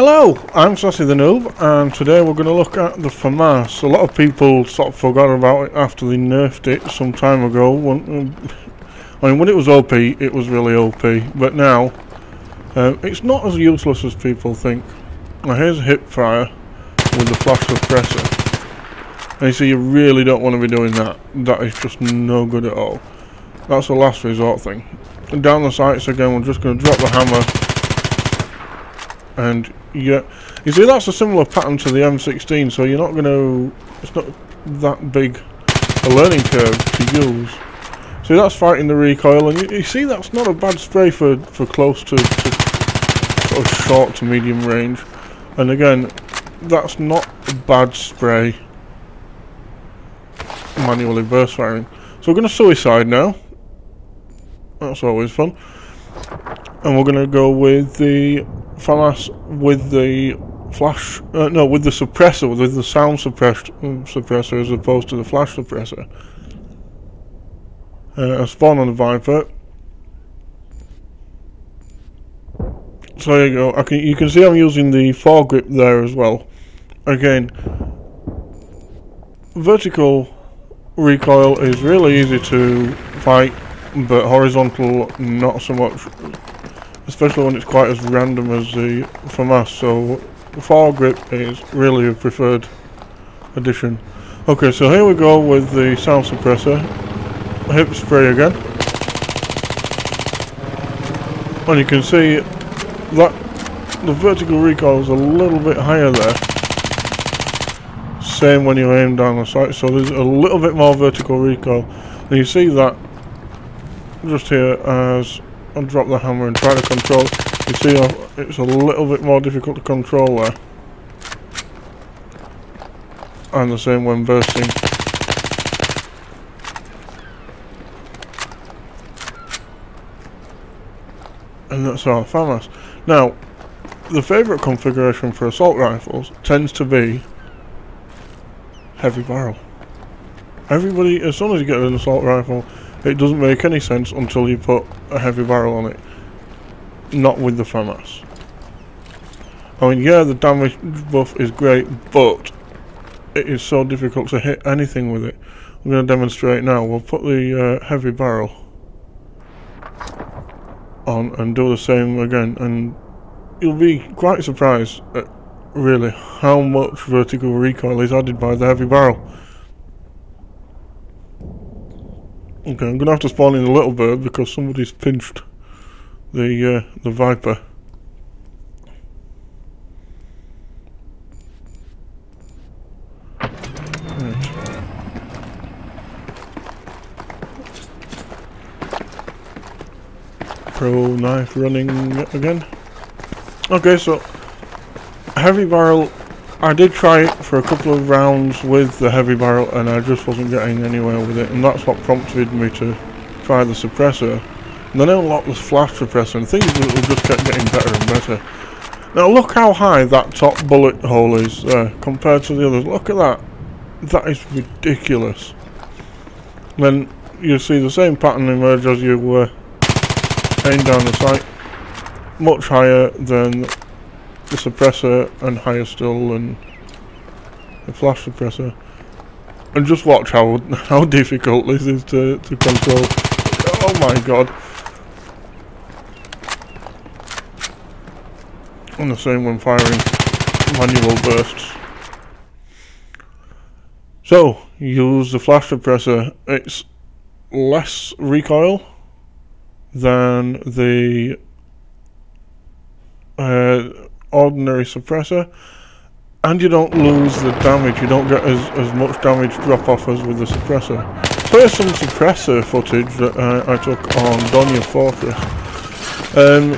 Hello, I'm SassyDaNoob, and today we're going to look at the FAMAS. A lot of people sort of forgot about it after they nerfed it some time ago. When it was OP, it was really OP, but now it's not as useless as people think. Now here's a hip fire with the flash suppressor. And you see, you really don't want to be doing that. That is just no good at all. That's a last resort thing. And down the sights again, we're just going to drop the hammer. And yeah, you see, that's a similar pattern to the M16, so you're not going to, it's not that big a learning curve to use. See, that's fighting the recoil, and you see that's not a bad spray for close to sort of short to medium range. And again, that's not a bad spray manually burst firing. So we're going to suicide now. That's always fun. And we're going to go with the FAMAS with the flash, with the suppressor, with the sound suppressor as opposed to the flash suppressor. I spawn on the Viper. So there you go. You can see I'm using the foregrip there as well. Again, vertical recoil is really easy to fight, but horizontal not so much. Especially when it's quite as random as the FAMAS, so the foregrip is really a preferred addition. Okay, so here we go with the sound suppressor. Hip spray again. And you can see that the vertical recoil is a little bit higher there. Same when you aim down the sight, so there's a little bit more vertical recoil. And you see that just here as I'll drop the hammer and try to control. You see it's a little bit more difficult to control there. And the same when bursting. And that's our FAMAS. Now, the favourite configuration for assault rifles tends to be heavy barrel. Everybody, as soon as you get an assault rifle, it doesn't make any sense until you put a heavy barrel on it. Not with the FAMAS. I mean, yeah, the damage buff is great, but it is so difficult to hit anything with it. I'm going to demonstrate now. We'll put the heavy barrel on and do the same again, and you'll be quite surprised at really how much vertical recoil is added by the heavy barrel. Okay, I'm gonna have to spawn in the little bird because somebody's pinched the Viper. Right. Pro knife running again. Okay, so heavy barrel. I did try it for a couple of rounds with the heavy barrel and I just wasn't getting anywhere with it, and that's what prompted me to try the suppressor. And then I unlocked the flash suppressor and things will just kept getting better and better. Now look how high that top bullet hole is compared to the others. Look at that. That is ridiculous. Then you see the same pattern emerge as you aim down the sight. Much higher than the suppressor and higher still than the flash suppressor. And just watch how difficult this is to control. Oh my god. And the same when firing manual bursts. So, use the flash suppressor. It's less recoil than the ordinary suppressor, and you don't lose the damage. You don't get as much damage drop off as with the suppressor. So here's some suppressor footage that I took on Donya Fortress.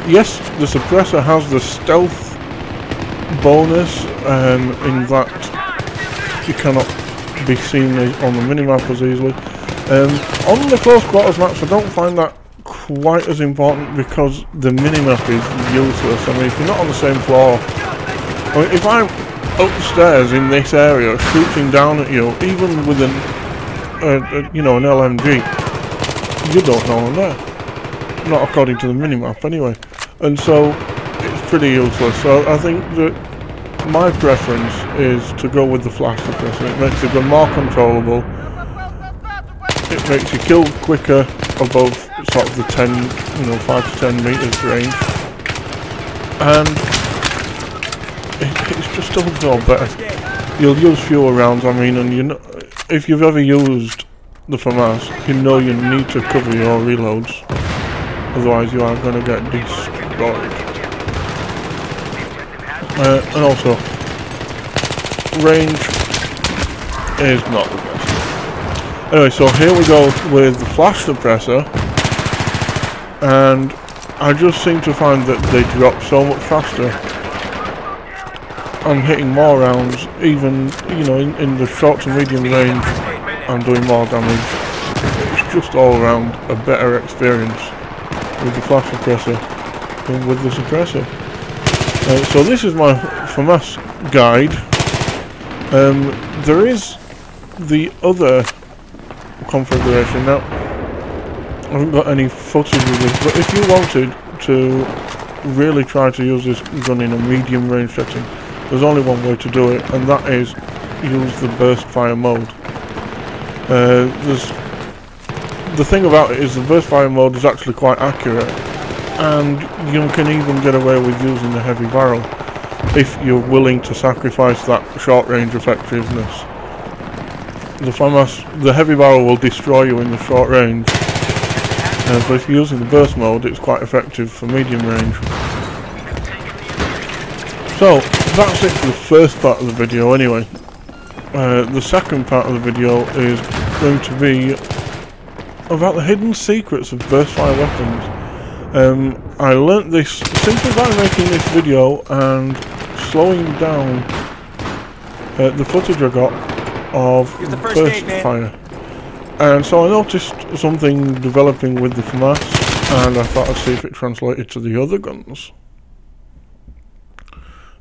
Yes, the suppressor has the stealth bonus in that you cannot be seen on the minimap as easily. On the close quarters maps I don't find that quite as important because the minimap is useless. I mean, if you're not on the same floor, I mean, if I'm upstairs in this area shooting down at you, even with an LMG, you don't know I'm there. Not according to the minimap anyway. And so it's pretty useless. So I think that my preference is to go with the flash suppressor. It makes the gun more controllable. It makes you kill quicker above sort of the 5 to 10 meters range, and it's just overall better. You'll use fewer rounds. I mean, and you know, if you've ever used the FAMAS, you know you need to cover your reloads, otherwise you are going to get destroyed. And also, range is not the best. Anyway, so here we go with the flash suppressor, and I just seem to find that they drop so much faster. I'm hitting more rounds, even, you know, in the short to medium range, I'm doing more damage. It's just all around a better experience with the flash suppressor than with the suppressor. So this is my FAMAS guide. There is the other configuration. Now, I haven't got any footage of this, but if you wanted to really try to use this gun in a medium range setting, there's only one way to do it, and that is use the burst fire mode. The thing about it is the burst fire mode is actually quite accurate, and you can even get away with using the heavy barrel if you're willing to sacrifice that short range effectiveness. The FAMAS, the heavy barrel will destroy you in the short range, but if you're using the burst mode, it's quite effective for medium range. So that's it for the first part of the video anyway. The second part of the video is going to be about the hidden secrets of burst fire weapons. I learnt this simply by making this video and slowing down the footage I got of burst fire. And so I noticed something developing with the FAMAS, and I thought I'd see if it translated to the other guns.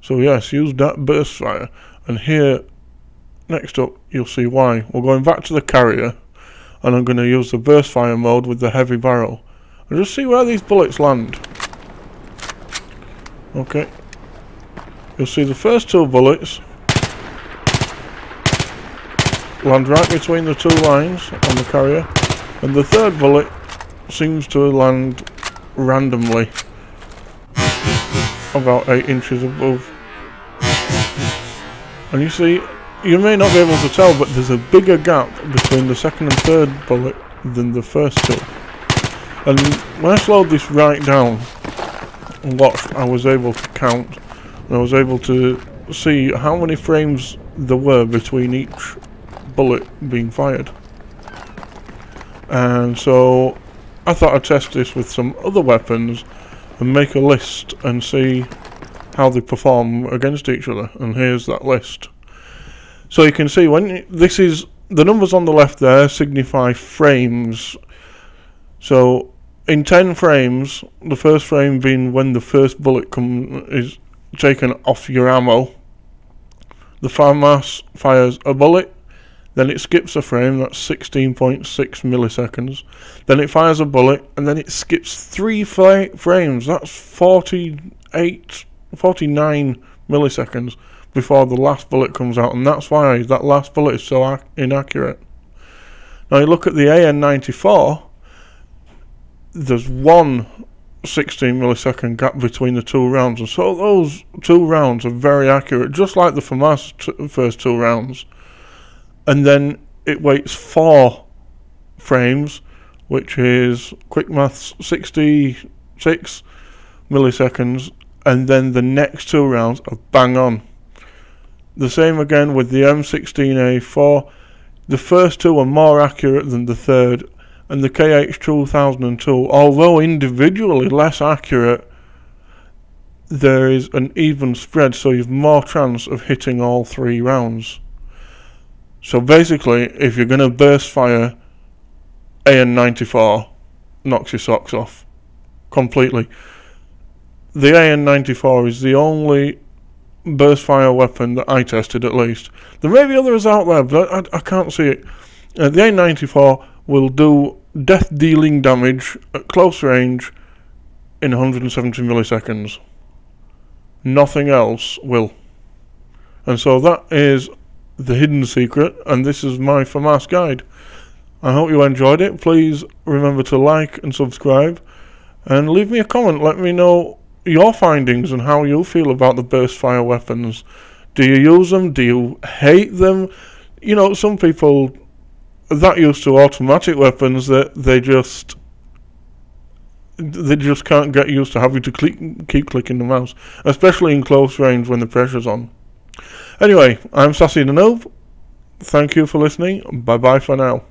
So yes, use that burst fire, and here next up you'll see why. We're going back to the carrier, and I'm going to use the burst fire mode with the heavy barrel and just see where these bullets land. Okay, you'll see the first two bullets land right between the two lines on the carrier, and the third bullet seems to land randomly about 8 inches above. And you see, you may not be able to tell, but there's a bigger gap between the second and third bullet than the first two. And when I slowed this right down and watched, I was able to count, and I was able to see how many frames there were between each bullet being fired. And so I thought I'd test this with some other weapons and make a list and see how they perform against each other, and here's that list. So you can see when this is the numbers on the left there signify frames. So in 10 frames, the first frame being when the first bullet is taken off your ammo, the FAMAS fires a bullet, then it skips a frame, that's 16.6 milliseconds, then it fires a bullet, and then it skips 3 frames, that's 49 milliseconds before the last bullet comes out, and that's why that last bullet is so inaccurate. Now you look at the AN94, there's one 16 millisecond gap between the two rounds, and so those two rounds are very accurate, just like the FAMAS first two rounds. And then it waits 4 frames, which is quick maths 66 milliseconds, and then the next two rounds are bang on. The same again with the M16A4. The first two are more accurate than the third, and the KH2002, although individually less accurate, there is an even spread, so you've more chance of hitting all 3 rounds. So basically, if you're going to burst fire, AN94 knocks your socks off completely. The AN94 is the only burst fire weapon that I tested, at least. There may be others out there, but I can't see it. The AN94 will do death dealing damage at close range in 170 milliseconds. nothing else will. And so that is the hidden secret, and this is my FAMAS guide. I hope you enjoyed it. Please remember to like and subscribe, and leave me a comment. Let me know your findings and how you feel about the burst fire weapons. Do you use them? Do you hate them? You know, some people that used to automatic weapons that they just can't get used to having to keep clicking the mouse, especially in close range when the pressure's on. Anyway, I'm SassyDaNoob. Thank you for listening. Bye bye for now.